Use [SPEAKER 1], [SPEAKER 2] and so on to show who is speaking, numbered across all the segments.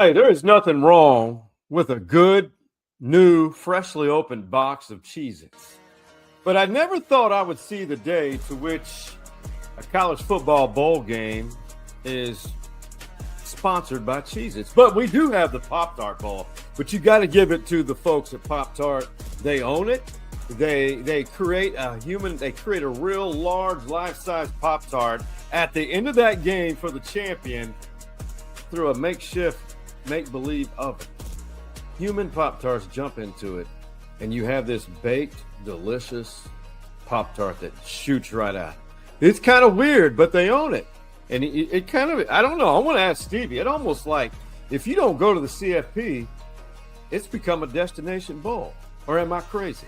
[SPEAKER 1] Hey, there is nothing wrong with a good, new, freshly opened box of Cheez-Its. But I never thought I would see the day to which a college football bowl game is sponsored by Cheez-Its. But we do have the Pop-Tart Bowl. But you got to give it to the folks at Pop-Tart. They own it. They create a real large, life-size Pop-Tart at the end of that game for the champion through a makeshift make-believe oven. Human Pop-Tarts jump into it, and you have this baked, delicious Pop-Tart that shoots right out. It's kind of weird, but they own it. And it kind of, I don't know, I want to ask Stevie, it almost like if you don't go to the CFP, it's become a destination bowl. Or am I crazy?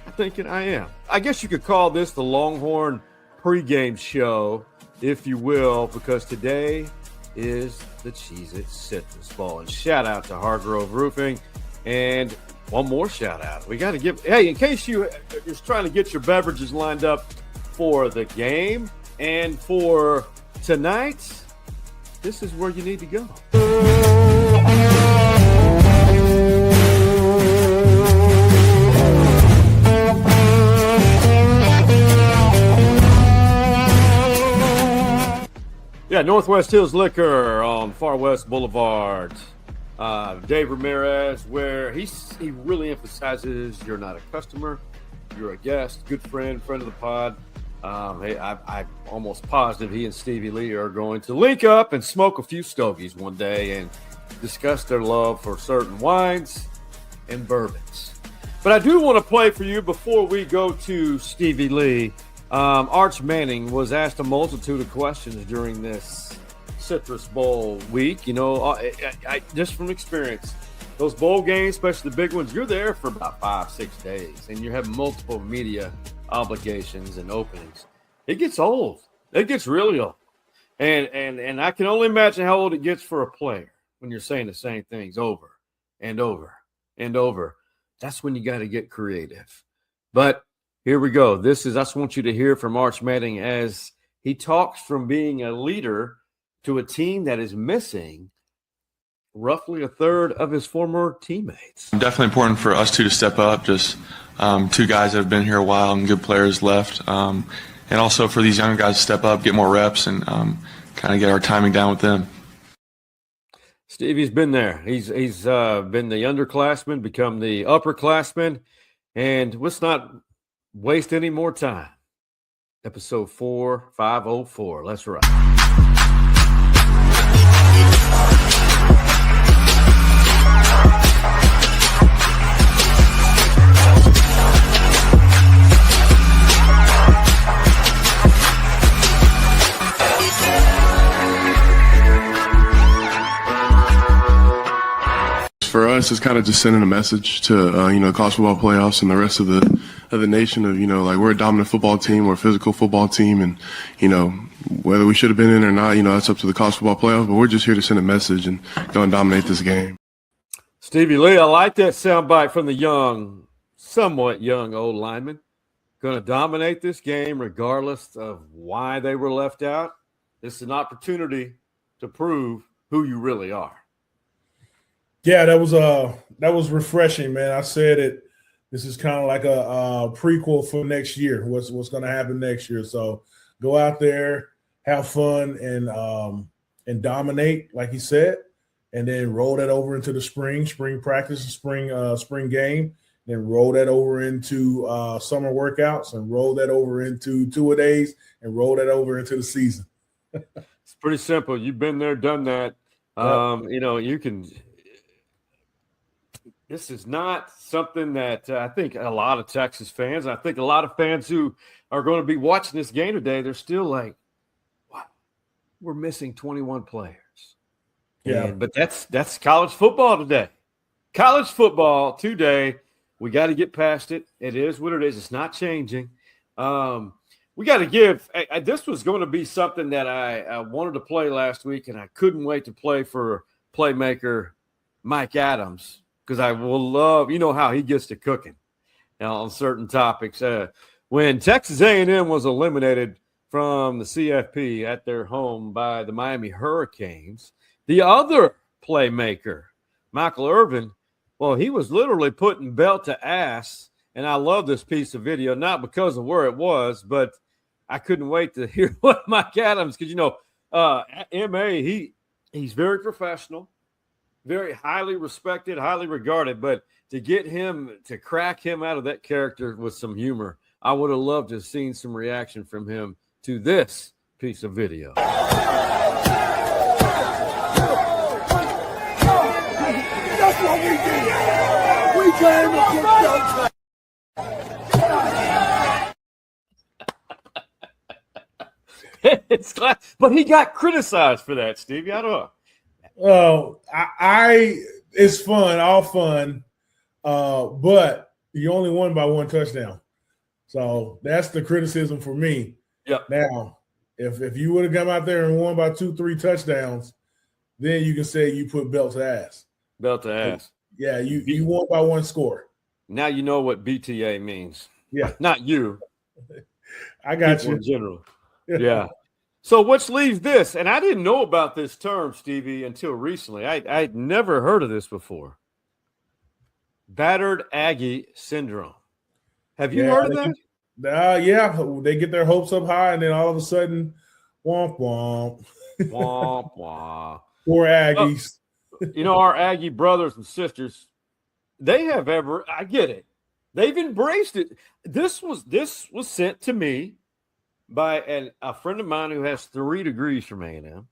[SPEAKER 1] I'm thinking I am. I guess you could call this the Longhorn pregame show, if you will, because today is the Cheez-Its Citrus Bowl. And shout out to Hargrove Roofing. And one more shout out. We got to give, hey, in case you're just trying to get your beverages lined up for the game and for tonight, this is where you need to go. Yeah, Northwest Hills Liquor on Far West Boulevard. Dave Ramirez, where he really emphasizes you're not a customer, you're a guest, good friend of the pod. Hey, I'm almost positive he and Stevie Lee are going to link up and smoke a few stogies one day and discuss their love for certain wines and bourbons. But I do want to play for you before we go to Stevie Lee. Arch Manning was asked a multitude of questions during this Citrus Bowl week. You know, I just from experience, those bowl games, especially the big ones, you're there for about 5-6 days, and you have multiple media obligations and openings. It gets old. It gets really old. And I can only imagine how old it gets for a player when you're saying the same things over and over and over. That's when you got to get creative. But here we go. I just want you to hear from Arch Manning as he talks from being a leader to a team that is missing roughly a third of his former teammates.
[SPEAKER 2] Definitely important for us two to step up. Just two guys that have been here a while and good players left. And also for these young guys to step up, get more reps, and kind of get our timing down with them.
[SPEAKER 1] Stevie's been there. He's been the underclassman, become the upperclassman. And let's not waste any more time. Episode 4504. Let's ride.
[SPEAKER 3] For us, it's kind of just sending a message to college football playoffs and the rest of the nation of like we're a dominant football team, we're a physical football team, and whether we should have been in or not, that's up to the college football playoffs. But we're just here to send a message and go and dominate this game.
[SPEAKER 1] Stevie Lee, I like that soundbite from the somewhat young old lineman. Going to dominate this game regardless of why they were left out. It's an opportunity to prove who you really are.
[SPEAKER 4] Yeah, that was refreshing, man. I said it. This is kind of like a prequel for next year. What's going to happen next year? So go out there, have fun, and dominate, like he said, and then roll that over into the spring practice, spring game. Then roll that over into summer workouts, and roll that over into two-a-days, and roll that over into the season.
[SPEAKER 1] It's pretty simple. You've been there, done that. You can. This is not something that I think a lot of Texas fans, I think a lot of fans who are going to be watching this game today, they're still like, wow, we're missing 21 players.
[SPEAKER 4] Yeah.
[SPEAKER 1] But that's college football today. College football today, we got to get past it. It is what it is. It's not changing. We got to give – this was going to be something that I wanted to play last week, and I couldn't wait to play for playmaker Mike Adams. Because I will love, how he gets to cooking on certain topics. When Texas A&M was eliminated from the CFP at their home by the Miami Hurricanes, the other playmaker. Michael Irvin, well, he was literally putting belt to ass. And I love this piece of video, not because of where it was, but I couldn't wait to hear what Mike Adams, because, M.A., he's very professional, very highly respected, highly regarded. But to get him, to crack him out of that character with some humor, I would have loved to have seen some reaction from him to this piece of video.
[SPEAKER 5] That's what we did. We came to put belts.
[SPEAKER 1] It's class, but he got criticized for that, Stevie. I don't know.
[SPEAKER 4] Oh, it's fun, all fun, but you only won by 1 touchdown, so that's the criticism for me.
[SPEAKER 1] Yep.
[SPEAKER 4] Now, if you would have come out there and won by 2-3 touchdowns, then you can say you put belt to ass.
[SPEAKER 1] Belt to ass.
[SPEAKER 4] Yeah, you won by 1 score.
[SPEAKER 1] Now you know what BTA means.
[SPEAKER 4] Yeah,
[SPEAKER 1] not you.
[SPEAKER 4] I got
[SPEAKER 1] people
[SPEAKER 4] you.
[SPEAKER 1] in general. Yeah. So which leaves this, and I didn't know about this term, Stevie, until recently. I'd never heard of this before. Battered Aggie syndrome. Have you heard of that?
[SPEAKER 4] Yeah, they get their hopes up high, and then all of a sudden, womp womp.
[SPEAKER 1] Womp womp.
[SPEAKER 4] Poor Aggies.
[SPEAKER 1] Our Aggie brothers and sisters, I get it. They've embraced it. This was sent to me by a friend of mine who has 3 degrees from A&M.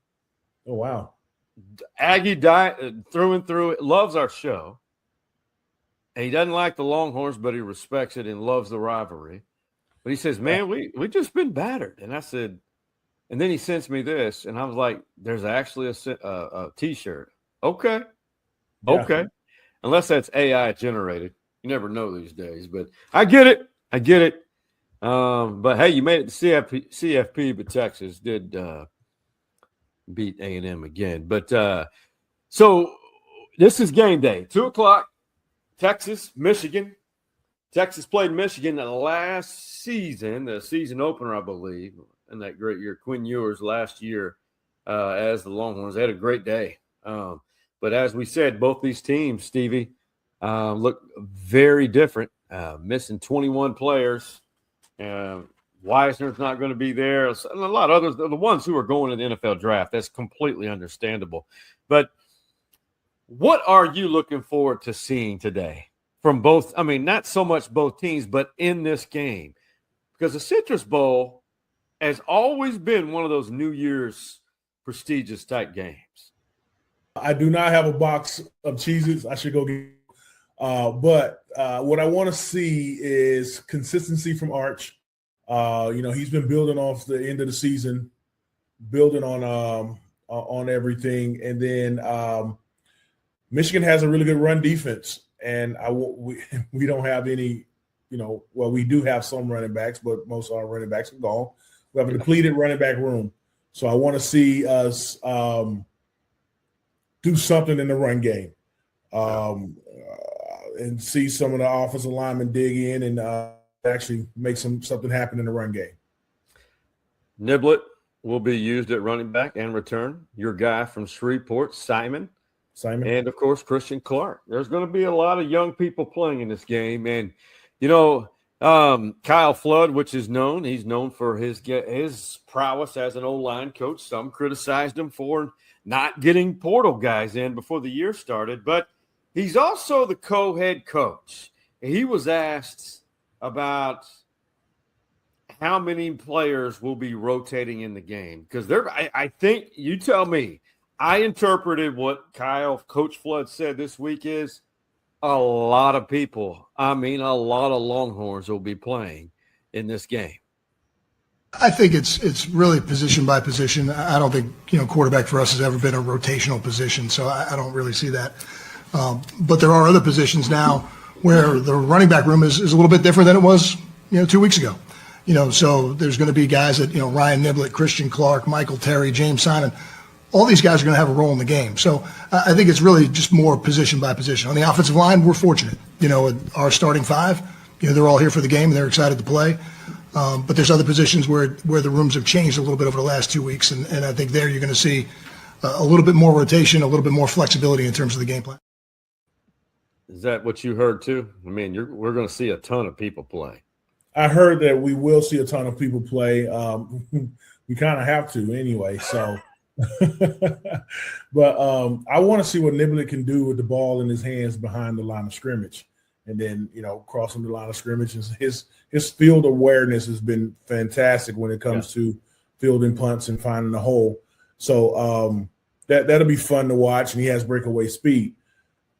[SPEAKER 4] Oh, wow.
[SPEAKER 1] Aggie died through and through. Loves our show. And he doesn't like the Longhorns, but he respects it and loves the rivalry. But he says, man, we just been battered. And I said, and then he sends me this, and I was like, there's actually a T-shirt. Okay.
[SPEAKER 4] Yeah.
[SPEAKER 1] Okay. Unless that's AI generated. You never know these days, but I get it. But hey, you made it to CFP, but Texas did beat A&M again. But so this is game day, 2:00, Texas, Michigan. Texas played Michigan the last season, the season opener, I believe, in that great year. Quinn Ewers last year as the Longhorns. They had a great day. But as we said, both these teams, Stevie, look very different. Missing 21 players. Weisner's not going to be there. And a lot of others, the ones who are going to the NFL draft. That's completely understandable. But what are you looking forward to seeing today from both? I mean, not so much both teams, but in this game. Because the Citrus Bowl has always been one of those New Year's prestigious type games.
[SPEAKER 4] I do not have a box of Cheez-Its. I should go get but what I want to see is consistency from Arch. He's been building off the end of the season, building on everything. And then Michigan has a really good run defense. And we don't have any, we do have some running backs, but most of our running backs are gone. We have a depleted running back room. So I want to see us do something in the run game. And see some of the offensive linemen dig in and actually make something happen in the run game.
[SPEAKER 1] Niblett will be used at running back and return. Your guy from Shreveport, Simon. And, of course, Christian Clark. There's going to be a lot of young people playing in this game. And, Kyle Flood, which is known, he's known for his prowess as an O-line coach. Some criticized him for not getting portal guys in before the year started. But he's also the co-head coach. He was asked about how many players will be rotating in the game. Because I think, you tell me, I interpreted what Coach Flood said this week is a lot of people, a lot of Longhorns will be playing in this game.
[SPEAKER 6] I think it's really position by position. I don't think, quarterback for us has ever been a rotational position, so I don't really see that. But there are other positions now where the running back room is a little bit different than it was, 2 weeks ago. So there's going to be guys that, Ryan Niblett, Christian Clark, Michael Terry, James Simon. All these guys are going to have a role in the game. So I think it's really just more position by position. On the offensive line, we're fortunate. Our starting 5, they're all here for the game and they're excited to play. But there's other positions where the rooms have changed a little bit over the last 2 weeks. And I think there you're going to see a little bit more rotation, a little bit more flexibility in terms of the game plan.
[SPEAKER 1] Is that what you heard too? I mean, we're going to see a ton of people play.
[SPEAKER 4] I heard that we will see a ton of people play. We kind of have to anyway. So, but I want to see what Niblett can do with the ball in his hands behind the line of scrimmage, and then crossing the line of scrimmage. His field awareness has been fantastic when it comes to fielding punts and finding the hole. So that'll be fun to watch, and he has breakaway speed.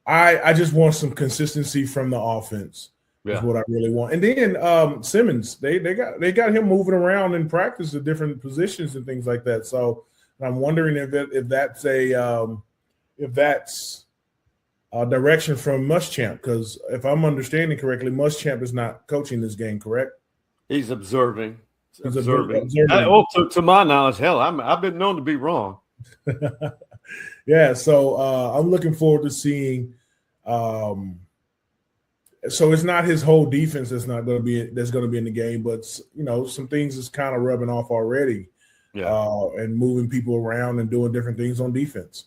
[SPEAKER 4] I just want some consistency from the offense. Is what I really want. And then Simmons, they got him moving around in practice at different positions and things like that. So I'm wondering if that's a direction from Muschamp, because if I'm understanding correctly, Muschamp is not coaching this game, correct?
[SPEAKER 1] He's observing.
[SPEAKER 4] He's observing.
[SPEAKER 1] To my knowledge, hell, I've been known to be wrong.
[SPEAKER 4] Yeah, so I'm looking forward to seeing. So it's not his whole defense that's going to be in the game, but some things is kind of rubbing off already, and moving people around and doing different things on defense.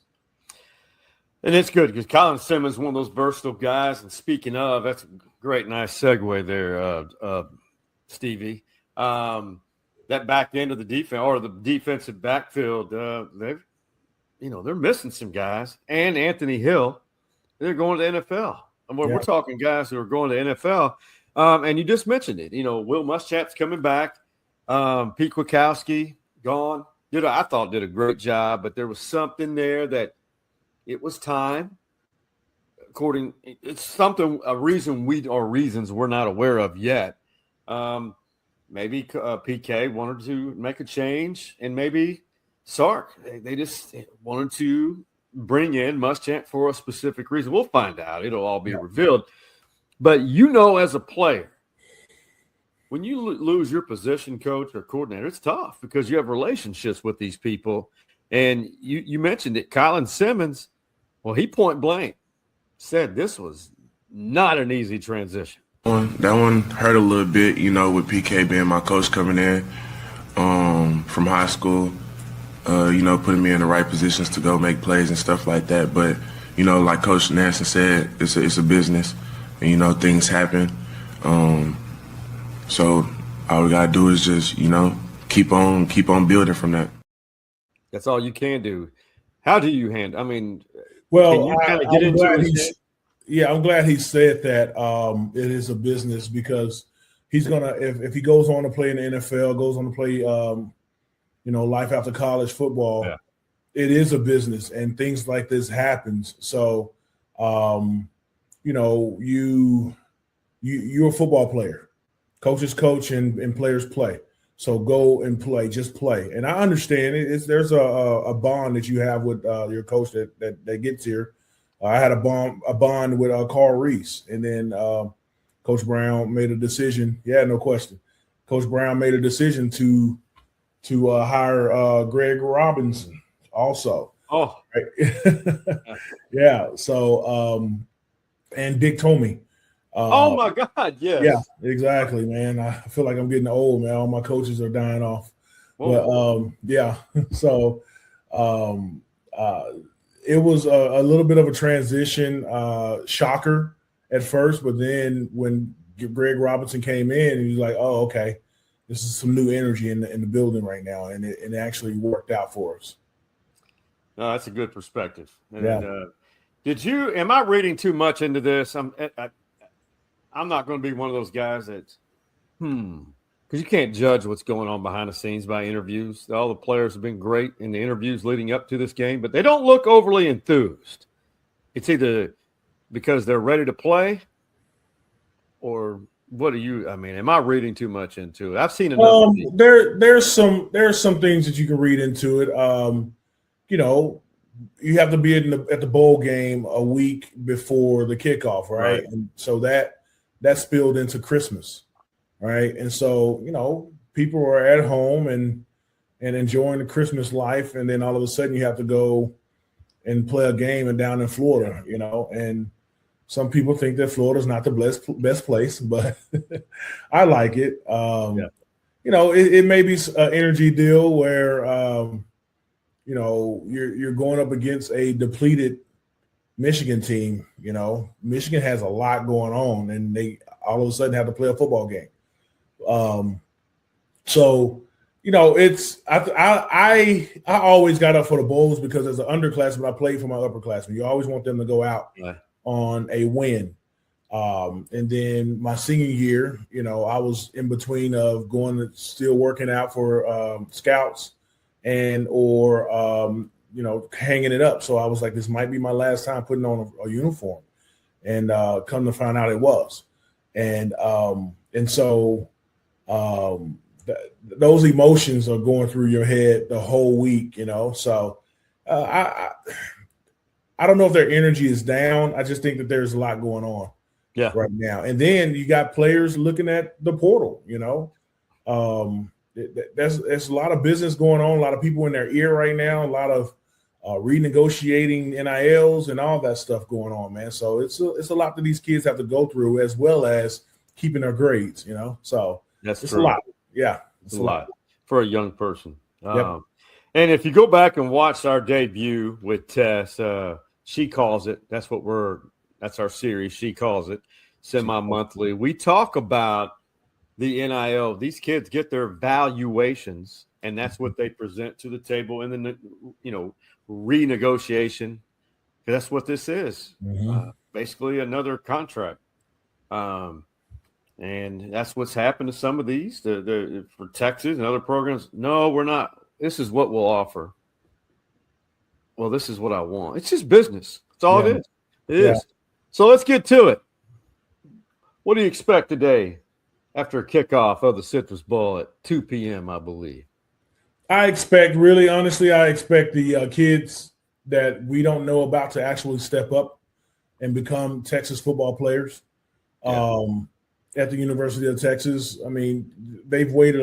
[SPEAKER 1] And it's good because Colin Simmons is one of those versatile guys. And speaking of, that's a great, nice segue there, Stevie. That back end of the defense or the defensive backfield, they're missing some guys. And Anthony Hill, they're going to the NFL. And we're talking guys who are going to the NFL. And you just mentioned it. Will Muschamp's coming back. Pete Kwiatkowski gone. I thought did a great job, but there was something there that it was time. Reasons we're not aware of yet. Maybe PK wanted to make a change, and maybe Sark. They just wanted to bring in Muschamp for a specific reason. We'll find out. It'll all be revealed. But as a player, when you lose your position coach or coordinator, it's tough because you have relationships with these people. And you mentioned it, Colin Simmons, well, he point blank said this was not an easy transition.
[SPEAKER 7] That one hurt a little bit, with PK being my coach coming in from high school. Putting me in the right positions to go make plays and stuff like that. But, like Coach Nansen said, it's a business and, things happen. So all we got to do is just, keep on building from that.
[SPEAKER 1] That's all you can do. How do you handle? I mean,
[SPEAKER 4] well,
[SPEAKER 1] can you get into it?
[SPEAKER 4] Yeah, I'm glad he said that it is a business, because he's going to, if he goes on to play in the NFL, goes on to play life after college football, it is a business, and things like this happens. So, you're a football player. Coaches coach and players play. So go and play, just play. And I understand it. There's a bond that you have with your coach that gets here. I had a bond with Carl Reese, and then Coach Brown made a decision. Yeah, no question. Coach Brown made a decision to hire Greg Robinson also.
[SPEAKER 1] Oh,
[SPEAKER 4] right? Yeah. So, and Dick Tomey.
[SPEAKER 1] Oh my God! Yes.
[SPEAKER 4] Yeah, exactly, man. I feel like I'm getting old, man. All my coaches are dying off. Whoa. But yeah. So, it was a little bit of a transition, shocker at first, but then when Greg Robinson came in, he was like, "Oh, okay, this is some new energy in the building right now," and it actually worked out for us.
[SPEAKER 1] No, that's a good perspective. And, am I reading too much into this? I'm not going to be one of those guys that, because you can't judge what's going on behind the scenes by interviews. All the players have been great in the interviews leading up to this game, but they don't look overly enthused. It's either because they're ready to play, or what do you? I mean, am I reading too much into it? I've seen enough.
[SPEAKER 4] There's some things that you can read into it. You have to be at the bowl game a week before the kickoff, right? And so that spilled into Christmas, right? And so, people are at home and enjoying the Christmas life, and then all of a sudden you have to go and play a game and down in Florida, and some people think that Florida's not the best place, but I like it. It may be an energy deal where you're going up against a depleted Michigan team. Michigan has a lot going on, and they all of a sudden have to play a football game. So it's I always got up for the Bulls because as an underclassman, I played for my upperclassmen. You always want them to go out on a win. And then my senior year, I was in between of still working out for scouts or hanging it up. So I was like, this might be my last time putting on a uniform, and come to find out it was. And so those emotions are going through your head the whole week, So I don't know if their energy is down. I just think that there's a lot going on right now. And then you got players looking at the portal, there's a lot of business going on, a lot of people in their ear right now, a lot of renegotiating NILs and all that stuff going on, man. So it's a lot that these kids have to go through, as well as keeping their grades, So
[SPEAKER 1] it's
[SPEAKER 4] true. A lot. Yeah,
[SPEAKER 1] it's a lot for a young person. And if you go back and watch our debut with Tess, she calls it. That's our series. She calls it semi-monthly. We talk about the NIL. These kids get their valuations, and that's what they present to the table in the renegotiation. That's what this is. Basically another contract. And that's what's happened to some of these for Texas and other programs. No, we're not. This is what we'll offer. Well, this is what I want. It's just business. That's all it is. It is. So let's get to it. What do you expect today after a kickoff of the Citrus Bowl at 2 p.m., I believe?
[SPEAKER 4] I expect the kids that we don't know about to actually step up and become Texas football players. At the University of Texas. I mean, they've waited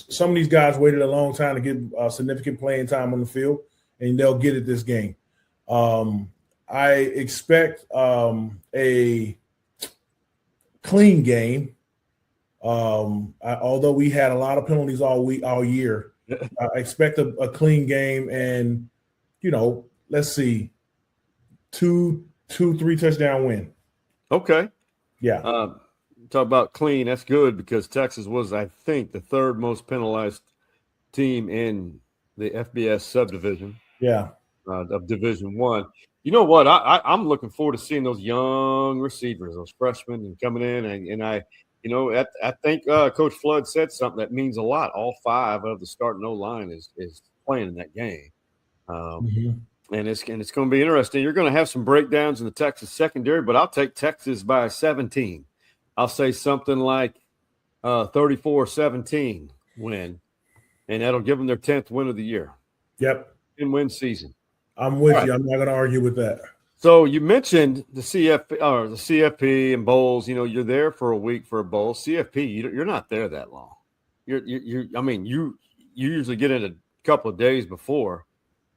[SPEAKER 4] some of these guys waited a long time to get significant playing time on the field, and they'll get it this game. I expect a clean game. Although we had a lot of penalties all year, I expect a clean game, and let's see, 2-3 touchdown win.
[SPEAKER 1] Okay.
[SPEAKER 4] Yeah.
[SPEAKER 1] Talk about clean. That's good because Texas was, I think, the third most penalized team in the FBS subdivision. Of Division I. You know what? I'm looking forward to seeing those young receivers, those freshmen, and coming in. And I think Coach Flood said something that means a lot. All 5 of the starting O-line is playing in that game. And it's going to be interesting. You're going to have some breakdowns in the Texas secondary, but I'll take Texas by 17. I'll say something like 34-17 win, and that'll give them their 10th win of the year.
[SPEAKER 4] Yep.
[SPEAKER 1] In win season.
[SPEAKER 4] I'm with you. I'm not going to argue with that.
[SPEAKER 1] So you mentioned the CFP and bowls. You're there for a week for a bowl. CFP, you're not there that long. You usually get in a couple of days before.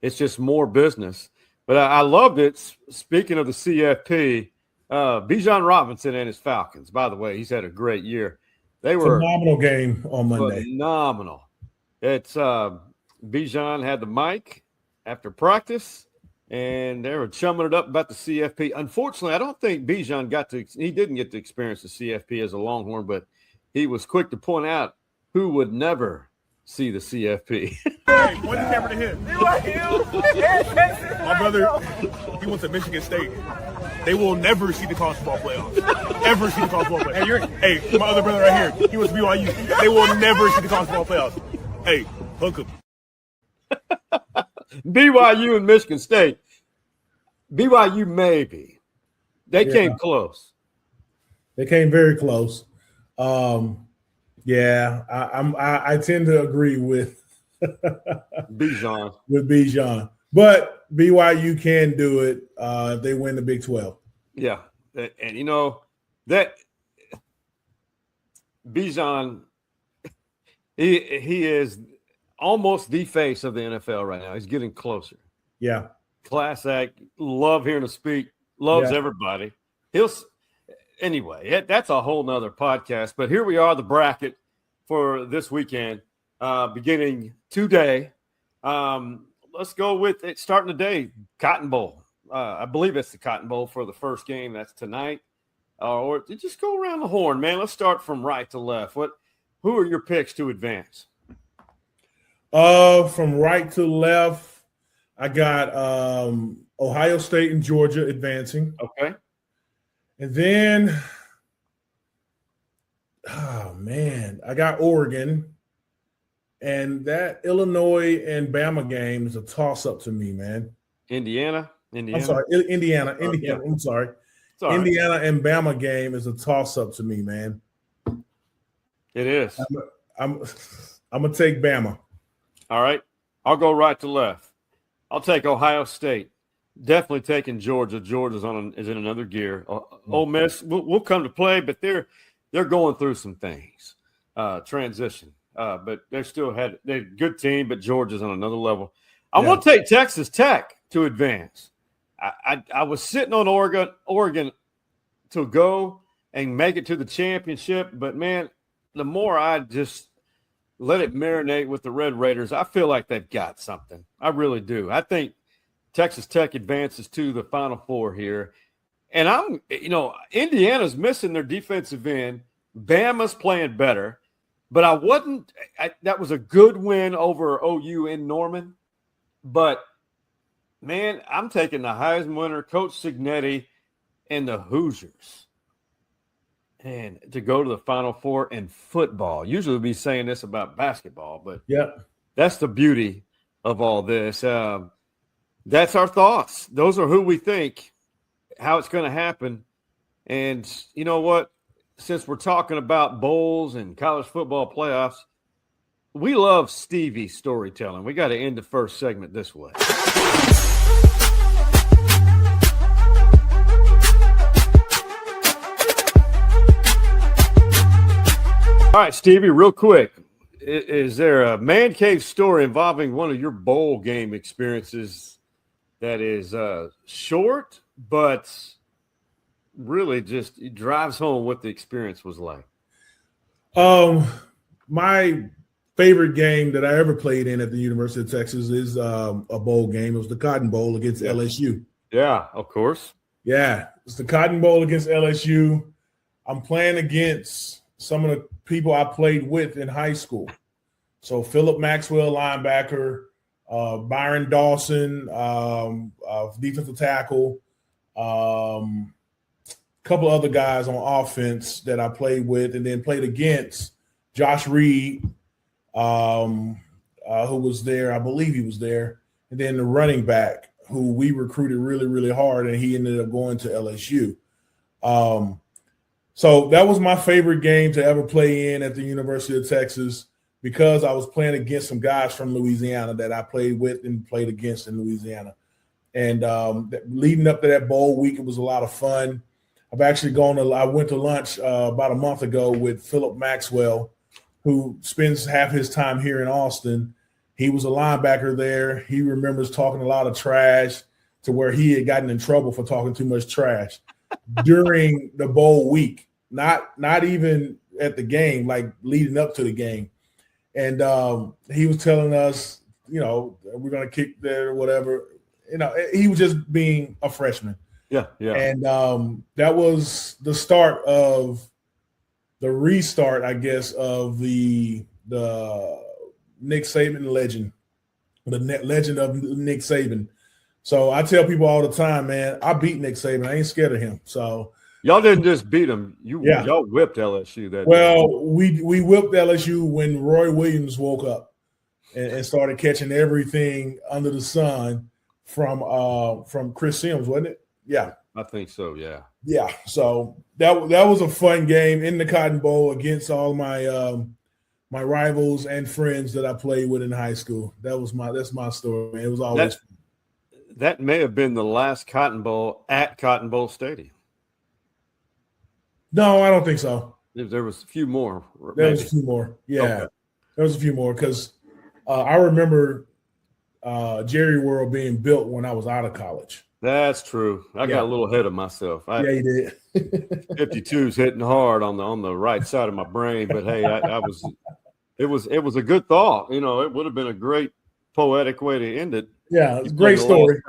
[SPEAKER 1] It's just more business. But I loved it. Speaking of the CFP, Bijan Robinson and his Falcons. By the way, he's had a great year. They were
[SPEAKER 4] phenomenal game on Monday.
[SPEAKER 1] Phenomenal. It's Bijan had the mic after practice, and they were chumming it up about the CFP. Unfortunately, I don't think Bijan didn't get to experience the CFP as a Longhorn, but he was quick to point out who would never see the CFP.
[SPEAKER 8] Hey, point the camera to him. My brother, he went to Michigan State. They will never see the college football playoffs. Ever see the college football playoffs. Hey, my other brother right here, he was BYU. They will never see the college football playoffs. Hey, hook him.
[SPEAKER 1] BYU and Michigan State. BYU maybe. They came close.
[SPEAKER 4] They came very close. I tend to agree with
[SPEAKER 1] Bijan.
[SPEAKER 4] With Bijan. But BYU can do it. They win the Big 12.
[SPEAKER 1] Yeah. And that Bijan, he is almost the face of the NFL right now. He's getting closer.
[SPEAKER 4] Yeah.
[SPEAKER 1] Class act. Love hearing him speak. Loves everybody. Anyway, that's a whole nother podcast. But here we are, the bracket for this weekend, beginning today. let's go with it. Starting today, Cotton Bowl. I believe it's the Cotton Bowl for the first game. That's tonight. Or just go around the horn, man. Let's start from right to left. Who are your picks to advance?
[SPEAKER 4] From right to left, I got Ohio State and Georgia advancing.
[SPEAKER 1] Okay.
[SPEAKER 4] And then, I got Oregon. And that Illinois and Bama game is a toss-up to me, man.
[SPEAKER 1] Indiana.
[SPEAKER 4] I'm sorry, Indiana. I'm sorry. Indiana and Bama game is a toss-up to me, man.
[SPEAKER 1] It is.
[SPEAKER 4] I'm gonna take Bama.
[SPEAKER 1] All right. I'll go right to left. I'll take Ohio State. Definitely taking Georgia. Georgia's is in another gear. Ole Miss will come to play, but they're going through some things. Transition. But they're a good team, but Georgia's on another level. I want to take Texas Tech to advance. I was sitting on Oregon to go and make it to the championship, but man, the more I just let it marinate with the Red Raiders, I feel like they've got something. I really do. I think Texas Tech advances to the Final Four here. And Indiana's missing their defensive end. Bama's playing better. But that was a good win over OU in Norman. But, man, I'm taking the Heisman winner, Coach Cignetti, and the Hoosiers. And to go to the Final Four in football. Usually we'll be saying this about basketball, but that's the beauty of all this. That's our thoughts. Those are who we think, how it's going to happen. And you know what? Since we're talking about bowls and college football playoffs, we love Stevie's storytelling. We got to end the first segment this way. All right, Stevie, real quick. Is there a man cave story involving one of your bowl game experiences that is short, but really just it drives home what the experience was like?
[SPEAKER 4] My favorite game that I ever played in at the University of Texas is a bowl game. It was the Cotton Bowl against LSU.
[SPEAKER 1] Yeah, of course.
[SPEAKER 4] Yeah, it's the Cotton Bowl against LSU. I'm playing against some of the people I played with in high school. So Philip Maxwell, linebacker, Byron Dawson, defensive tackle, couple other guys on offense that I played with, and then played against Josh Reed, who was there. I believe he was there. And then the running back who we recruited really, really hard, and he ended up going to LSU. So that was my favorite game to ever play in at the University of Texas because I was playing against some guys from Louisiana that I played with and played against in Louisiana. And leading up to that bowl week, it was a lot of fun. I've actually I went to lunch about a month ago with Philip Maxwell, who spends half his time here in Austin. He was a linebacker there. He remembers talking a lot of trash to where he had gotten in trouble for talking too much trash during the bowl week, not even at the game, like leading up to the game. And he was telling us, we're going to kick there or whatever. He was just being a freshman.
[SPEAKER 1] Yeah.
[SPEAKER 4] And that was the start of the restart, I guess, of the Nick Saban legend, the legend of Nick Saban. So I tell people all the time, man, I beat Nick Saban. I ain't scared of him. So
[SPEAKER 1] y'all didn't just beat him. Y'all whipped LSU that day.
[SPEAKER 4] Well, we whipped LSU when Roy Williams woke up and started catching everything under the sun from Chris Sims, wasn't it? Yeah.
[SPEAKER 1] I think so, yeah.
[SPEAKER 4] Yeah. So that was a fun game in the Cotton Bowl against all my my rivals and friends that I played with in high school. That's my story. It was always fun.
[SPEAKER 1] That may have been the last Cotton Bowl at Cotton Bowl Stadium.
[SPEAKER 4] No, I don't think so.
[SPEAKER 1] There was a few more.
[SPEAKER 4] There was a few more. Yeah.
[SPEAKER 1] Okay.
[SPEAKER 4] There was a few more because I remember Jerry World being built when I was out of college.
[SPEAKER 1] That's true. I got a little ahead of myself.
[SPEAKER 4] Yeah, you did.
[SPEAKER 1] 52's hitting hard on the right side of my brain, but hey, it was a good thought. It would have been a great poetic way to end it.
[SPEAKER 4] Yeah, great story.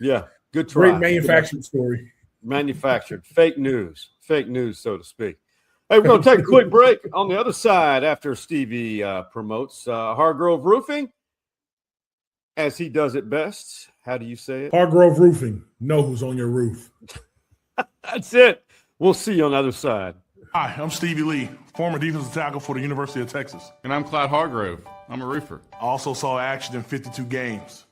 [SPEAKER 1] Yeah, good try.
[SPEAKER 4] Great manufactured story.
[SPEAKER 1] Manufactured. Fake news, so to speak. Hey, we're going to take a quick break. On the other side, after Stevie promotes Hargrove Roofing, as he does it best. How do you say it?
[SPEAKER 4] Hargrove Roofing. Know who's on your roof.
[SPEAKER 1] That's it. We'll see you on the other side.
[SPEAKER 9] Hi, I'm Stevie Lee, former defensive tackle for the University of Texas.
[SPEAKER 10] And I'm Clyde Hargrove. I'm a roofer.
[SPEAKER 9] I also saw action in 52 games.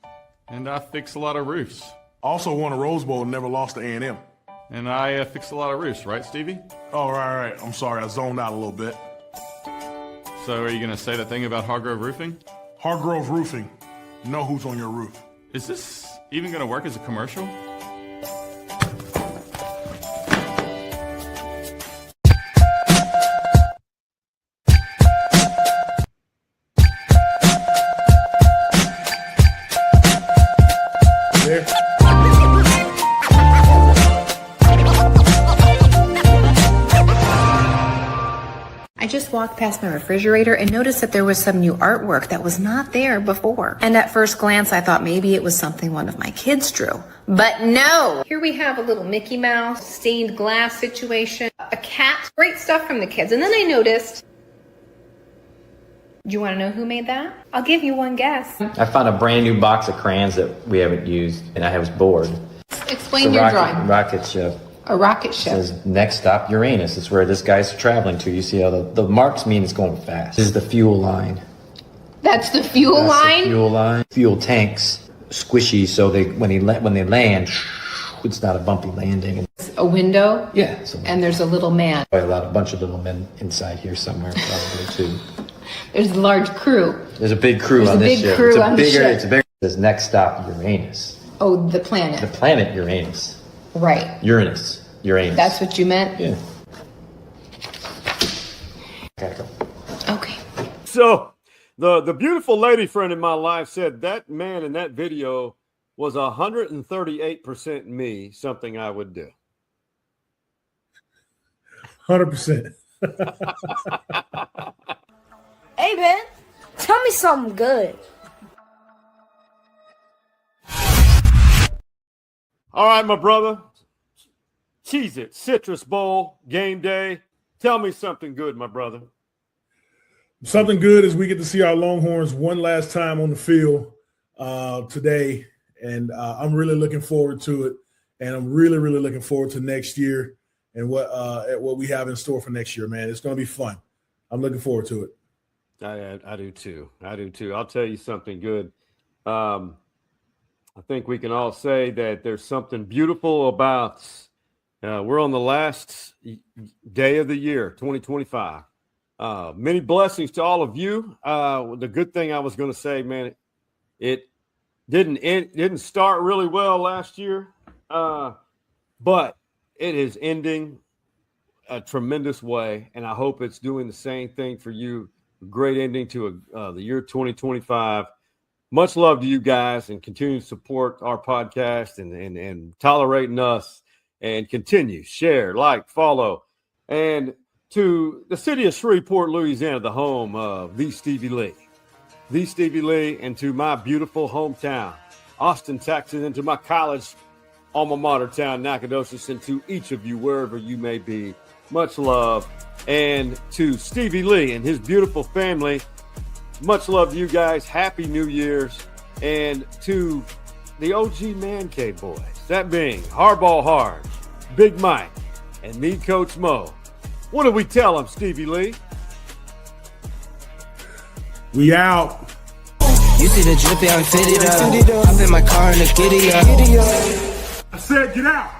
[SPEAKER 10] And I fix a lot of roofs.
[SPEAKER 9] Also won a Rose Bowl and never lost to A&M.
[SPEAKER 10] And I fix a lot of roofs, right, Stevie?
[SPEAKER 9] Oh, right. I'm sorry, I zoned out a little bit.
[SPEAKER 10] So are you going to say that thing about Hargrove Roofing?
[SPEAKER 9] Hargrove Roofing. Know who's on your roof.
[SPEAKER 10] Is this even going to work as a commercial?
[SPEAKER 11] I just walked past my refrigerator and noticed that there was some new artwork that was not there before. And at first glance, I thought maybe it was something one of my kids drew. But no! Here we have a little Mickey Mouse, stained glass situation, a cat, great stuff from the kids. And then I noticed, do you want to know who made that? I'll give you one guess.
[SPEAKER 12] I found a brand new box of crayons that we haven't used, and I was bored.
[SPEAKER 11] Explain your drawing.
[SPEAKER 12] Rocket ship.
[SPEAKER 11] A rocket ship.
[SPEAKER 12] It says, next stop, Uranus. It's where this guy's traveling to. You see how the marks mean it's going fast. This is the fuel line.
[SPEAKER 11] That's the fuel line?
[SPEAKER 12] The fuel line. Fuel tanks, squishy, so when they land, it's not a bumpy landing.
[SPEAKER 11] A window?
[SPEAKER 12] Yeah.
[SPEAKER 11] And there's a little man.
[SPEAKER 12] Probably a bunch of little men inside here somewhere, probably too.
[SPEAKER 11] There's a large crew.
[SPEAKER 12] There's a big crew on this ship. It's bigger. It says, next stop, Uranus.
[SPEAKER 11] Oh, the planet.
[SPEAKER 12] The planet Uranus.
[SPEAKER 11] Right.
[SPEAKER 12] Uranus.
[SPEAKER 11] That's what you meant?
[SPEAKER 12] Yeah. Gotta go.
[SPEAKER 11] Okay.
[SPEAKER 1] So the beautiful lady friend in my life said that man in that video was 138% me, something I would do.
[SPEAKER 4] 100%.
[SPEAKER 5] Hey, man, tell me something good.
[SPEAKER 1] All right, my brother. Cheez-Its Citrus Bowl, game day. Tell me something good, my brother.
[SPEAKER 4] Something good is we get to see our Longhorns one last time on the field today, and I'm really looking forward to it. And I'm really, really looking forward to next year and what we have in store for next year, man. It's going to be fun. I'm looking forward to it.
[SPEAKER 1] I do too. I'll tell you something good. I think we can all say that there's something beautiful about we're on the last day of the year, 2025. Many blessings to all of you. The good thing I was going to say, man, it didn't start really well last year, but it is ending a tremendous way, and I hope it's doing the same thing for you. Great ending to the year 2025. Much love to you guys, and continue to support our podcast and tolerating us. And continue, share, like, follow. And to the city of Shreveport, Louisiana, the home of the Stevie Lee, and to my beautiful hometown, Austin, Texas, and to my college alma mater town, Nacogdoches, and to each of you, wherever you may be, much love. And to Stevie Lee and his beautiful family, much love to you guys. Happy New Year's. And to the OG Man Cave boys, that being Hardball Hard, Big Mike, and me, Coach Mo. What do we tell them, Stevie Lee?
[SPEAKER 4] We out.
[SPEAKER 13] You see the drippy, I'm fitted up. Hop in my car and the giddy up.
[SPEAKER 4] I said get out.